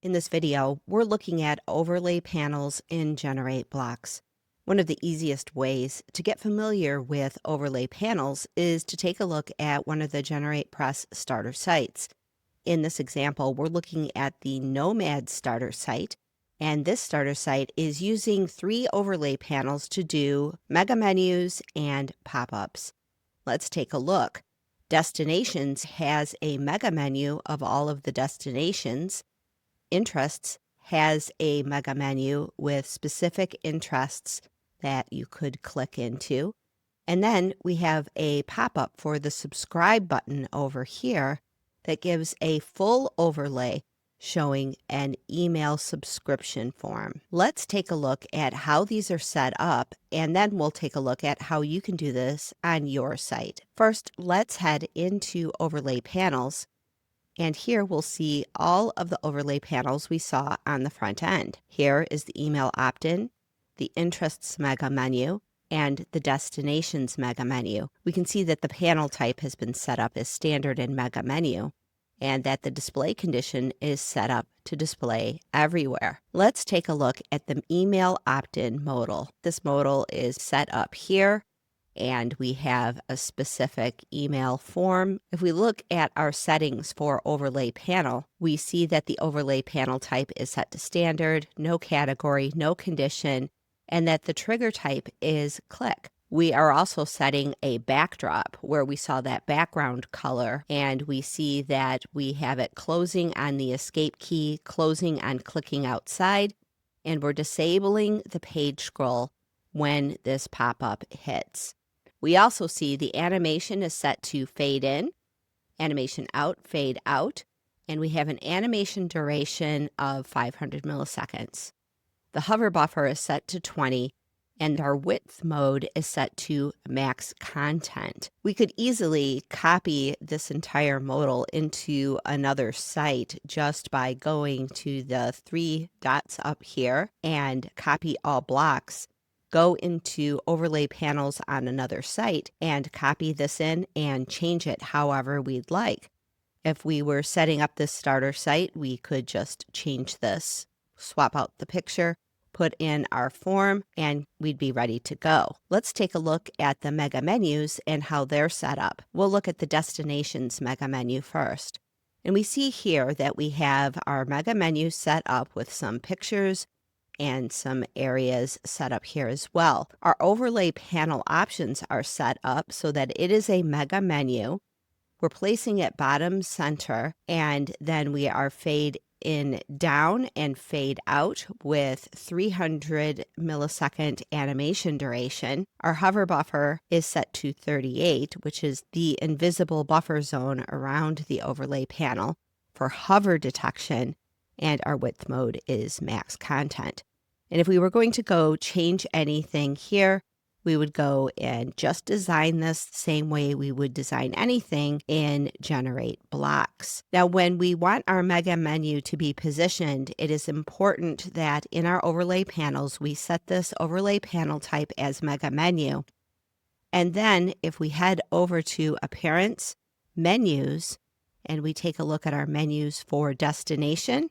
In this video, we're looking at overlay panels in GenerateBlocks. One of the easiest ways to get familiar with overlay panels is to take a look at one of the GeneratePress starter sites. In this example, we're looking at the Nomad starter site, and this starter site is using 3 overlay panels to do mega menus and pop-ups. Let's take a look. Destinations has a mega menu of all of the destinations. Interests has a mega menu with specific interests that you could click into. And then we have a pop-up for the subscribe button over here that gives a full overlay showing an email subscription form. Let's take a look at how these are set up, and then we'll take a look at how you can do this on your site. First, let's head into overlay panels. And here we'll see all of the overlay panels we saw on the front end. Here is the email opt-in, the interests mega menu, and the destinations mega menu. We can see that the panel type has been set up as standard in mega menu, and that the display condition is set up to display everywhere. Let's take a look at the email opt-in modal. This modal is set up here, and we have a specific email form. If we look at our settings for overlay panel, we see that the overlay panel type is set to standard, no category, no condition, and that the trigger type is click. We are also setting a backdrop where we saw that background color, and we see that we have it closing on the escape key, closing on clicking outside, and we're disabling the page scroll when this pop-up hits. We also see the animation is set to fade in, animation out, fade out, and we have an animation duration of 500 milliseconds. The hover buffer is set to 20, and our width mode is set to max content. We could easily copy this entire modal into another site just by going to the 3 dots up here and copy all blocks. Go into overlay panels on another site and copy this in and change it however we'd like. If we were setting up this starter site, we could just change this, swap out the picture, put in our form, and we'd be ready to go. Let's take a look at the mega menus and how they're set up. We'll look at the destinations mega menu first. And we see here that we have our mega menu set up with some pictures and some areas set up here as well. Our overlay panel options are set up so that it is a mega menu. We're placing it bottom center, and then we are fade in down and fade out with 300 millisecond animation duration. Our hover buffer is set to 38, which is the invisible buffer zone around the overlay panel for hover detection, and our width mode is max content. And if we were going to go change anything here, we would go and just design this the same way we would design anything in GenerateBlocks. Now, when we want our mega menu to be positioned, it is important that in our overlay panels, we set this overlay panel type as mega menu. And then if we head over to Appearance, Menus, and we take a look at our menus for destination,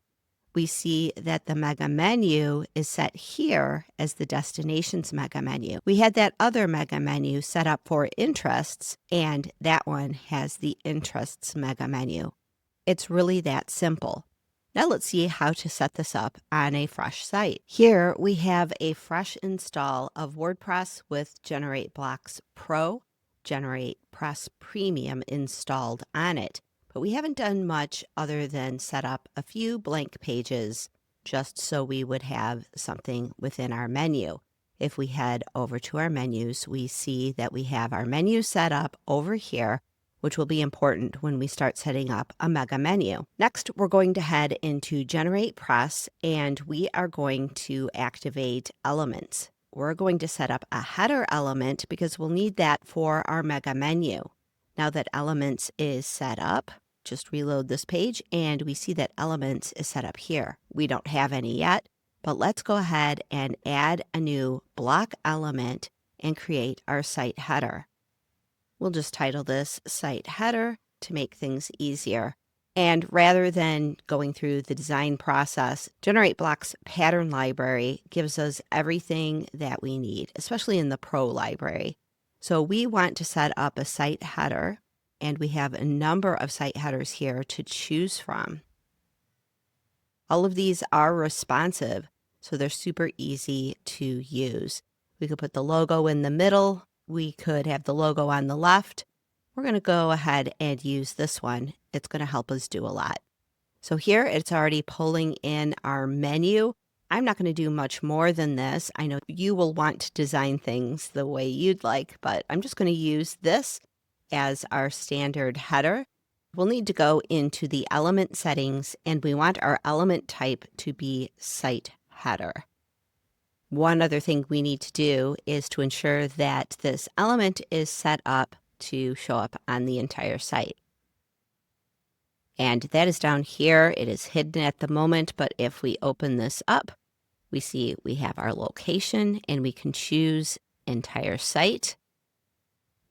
we see that the mega menu is set here as the destinations mega menu. We had that other mega menu set up for interests, and that one has the interests mega menu. It's really that simple. Now let's see how to set this up on a fresh site. Here we have a fresh install of WordPress with GenerateBlocks Pro, GeneratePress Premium installed on it. But we haven't done much other than set up a few blank pages just so we would have something within our menu. If we head over to our menus, we see that we have our menu set up over here, which will be important when we start setting up a mega menu. Next, we're going to head into GeneratePress, and we are going to activate elements. We're going to set up a header element because we'll need that for our mega menu. Now that elements is set up, just reload this page, and we see that elements is set up here. We don't have any yet, but let's go ahead and add a new block element and create our site header. We'll just title this site header to make things easier. And rather than going through the design process, GenerateBlocks Pattern Library gives us everything that we need, especially in the Pro library. So we want to set up a site header, and we have a number of site headers here to choose from. All of these are responsive, so they're super easy to use. We could put the logo in the middle. We could have the logo on the left. We're going to go ahead and use this one. It's going to help us do a lot. So here it's already pulling in our menu. I'm not going to do much more than this. I know you will want to design things the way you'd like, but I'm just going to use this as our standard header. We'll need to go into the element settings, and we want our element type to be site header. One other thing we need to do is to ensure that this element is set up to show up on the entire site. And that is down here. It is hidden at the moment, but if we open this up, we see we have our location, and we can choose entire site.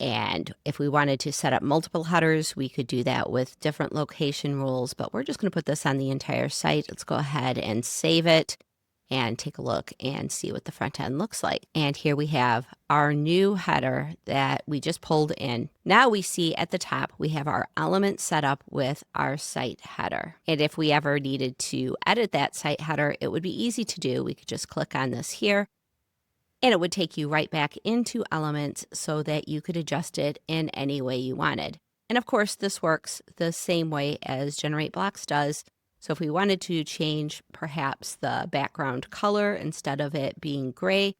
And if we wanted to set up multiple headers, we could do that with different location rules, but we're just going to put this on the entire site. Let's go ahead and save it and take a look and see what the front end looks like. And here we have our new header that we just pulled in. Now we see at the top, we have our element set up with our site header. And if we ever needed to edit that site header, it would be easy to do. We could just click on this here, and it would take you right back into Elements so that you could adjust it in any way you wanted. And of course, this works the same way as GenerateBlocks does. So if we wanted to change perhaps the background color, instead of it being gray,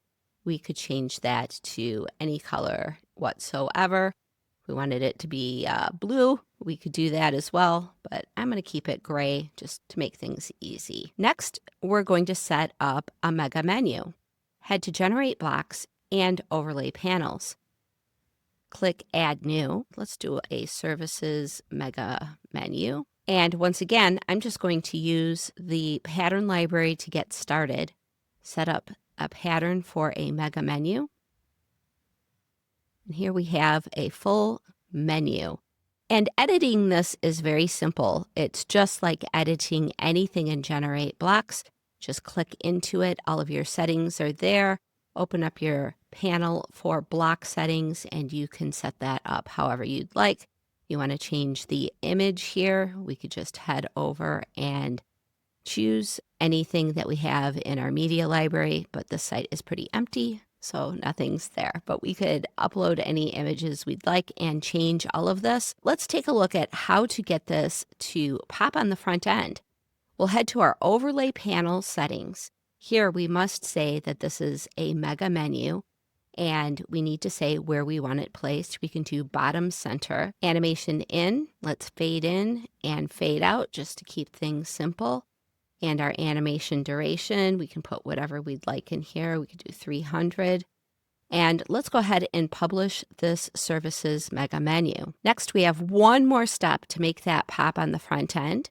we could change that to any color whatsoever. If we wanted it to be blue, we could do that as well, but I'm going to keep it gray just to make things easy. Next, we're going to set up a mega menu. Head to GenerateBlocks and Overlay Panels. Click Add New. Let's do a Services Mega Menu. And once again, I'm just going to use the pattern library to get started. Set up a pattern for a mega menu. And here we have a full menu. And editing this is very simple. It's just like editing anything in GenerateBlocks. Just click into it. All of your settings are there. Open up your panel for block settings, and you can set that up however you'd like. You want to change the image here, we could just head over and choose anything that we have in our media library, but the site is pretty empty, so nothing's there. But we could upload any images we'd like and change all of this. Let's take a look at how to get this to pop on the front end. We'll head to our Overlay Panel settings. Here we must say that this is a mega menu, and we need to say where we want it placed. We can do bottom center. Animation in, let's fade in and fade out just to keep things simple. And our animation duration, we can put whatever we'd like in here. We could do 300. And let's go ahead and publish this services mega menu. Next, we have one more step to make that pop on the front end.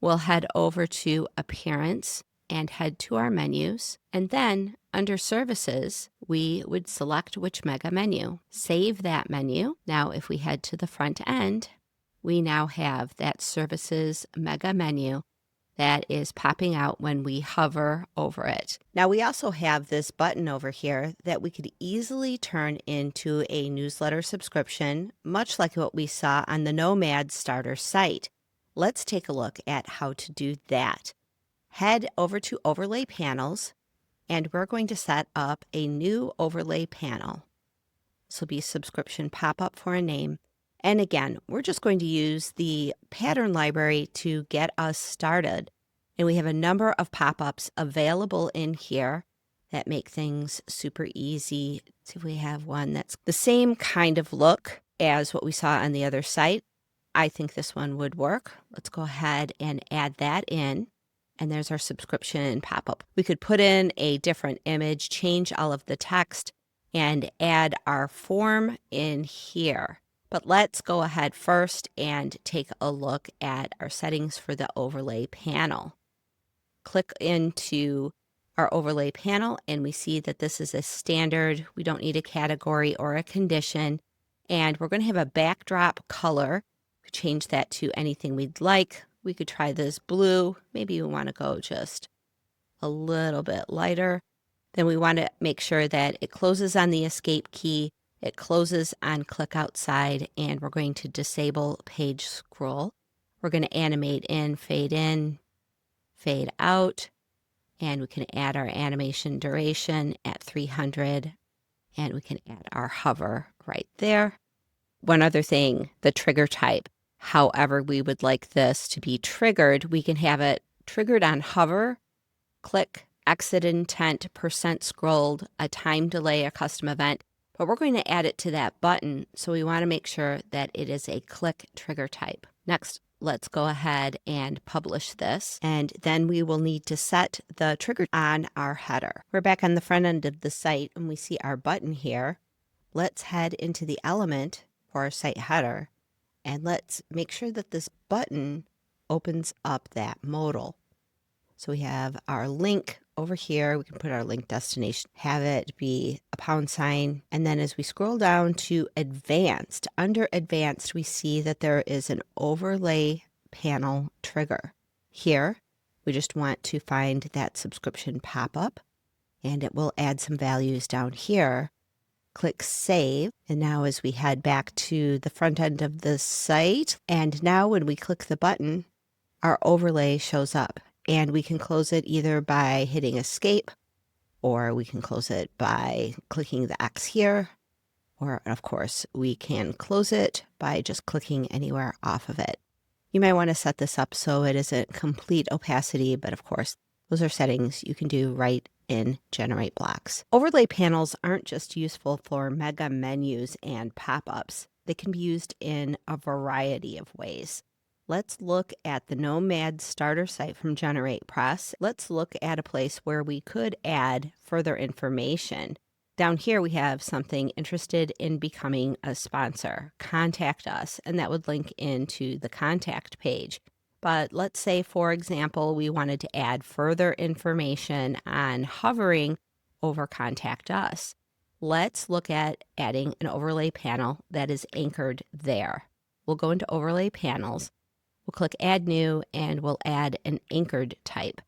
We'll head over to Appearance and head to our menus. And then under Services, we would select which mega menu. Save that menu. Now, if we head to the front end, we now have that Services mega menu that is popping out when we hover over it. Now, we also have this button over here that we could easily turn into a newsletter subscription, much like what we saw on the Nomad starter site. Let's take a look at how to do that. Head over to Overlay Panels, and we're going to set up a new overlay panel. This will be Subscription Popup for a name. And again, we're just going to use the pattern library to get us started. And we have a number of pop-ups available in here that make things super easy. Let's see if we have one that's the same kind of look as what we saw on the other site. I think this one would work. Let's go ahead and add that in. And there's our subscription pop-up. We could put in a different image, change all of the text, and add our form in here. But let's go ahead first and take a look at our settings for the overlay panel. Click into our overlay panel, and we see that this is a standard. We don't need a category or a condition. And we're going to have a backdrop color. We change that to anything we'd like. We could try this blue. Maybe we want to go just a little bit lighter. Then we want to make sure that it closes on the escape key. It closes on click outside, and we're going to disable page scroll. We're going to animate in, fade out, and we can add our animation duration at 300, and we can add our hover right there. One other thing, the trigger type. However we would like this to be triggered, we can have it triggered on hover, click, exit intent, percent scrolled, a time delay, a custom event, but we're going to add it to that button, so we want to make sure that it is a click trigger type. Next, let's go ahead and publish this, and then we will need to set the trigger on our header. We're back on the front end of the site, and we see our button here. Let's head into the element for our site header, and let's make sure that this button opens up that modal. So we have our link over here. We can put our link destination, have it be a £, and then as we scroll down to advanced, under advanced, we see that there is an overlay panel trigger. Here, we just want to find that subscription pop-up, and it will add some values down here. Click save, and now as we head back to the front end of the site, and now when we click the button, our overlay shows up. And we can close it either by hitting escape, or we can close it by clicking the X here, or of course we can close it by just clicking anywhere off of it. You might want to set this up so it isn't complete opacity, but of course those are settings you can do right in GenerateBlocks. Overlay panels aren't just useful for mega menus and pop-ups. They can be used in a variety of ways. Let's look at the Nomad starter site from GeneratePress. Let's look at a place where we could add further information. Down here we have something interested in becoming a sponsor. Contact us, and that would link into the contact page. But let's say, for example, we wanted to add further information on hovering over contact us. Let's look at adding an overlay panel that is anchored there. We'll go into overlay panels. We'll click Add New, and we'll add an anchored type.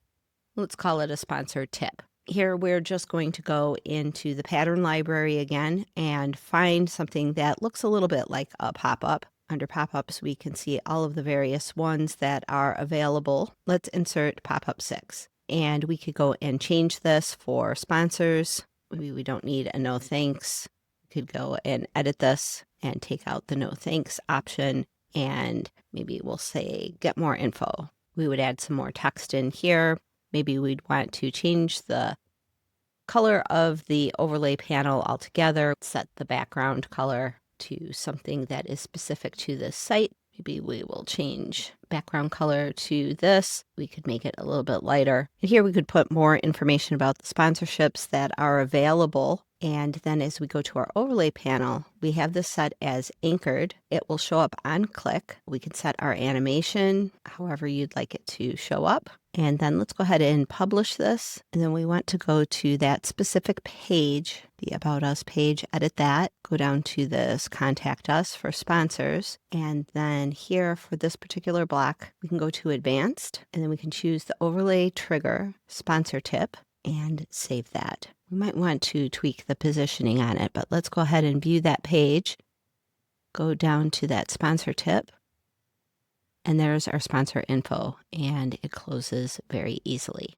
Let's call it a sponsored tip. Here we're just going to go into the pattern library again and find something that looks a little bit like a pop-up. Under pop-ups, we can see all of the various ones that are available. Let's insert pop-up 6. And we could go and change this for sponsors. Maybe we don't need a no thanks. We could go and edit this and take out the no thanks option. And maybe we'll say get more info. We would add some more text in here. Maybe we'd want to change the color of the overlay panel altogether, set the background color to something that is specific to this site. Maybe we will change background color to this. We could make it a little bit lighter. And here we could put more information about the sponsorships that are available. And then as we go to our overlay panel, we have this set as anchored. It will show up on click. We can set our animation however you'd like it to show up. And then let's go ahead and publish this. And then we want to go to that specific page, the About Us page, edit that, go down to this Contact Us for sponsors. And then here for this particular block, we can go to Advanced, and then we can choose the overlay trigger sponsor tip and save that. We might want to tweak the positioning on it, but let's go ahead and view that page. Go down to that sponsor tip, and there's our sponsor info, and it closes very easily.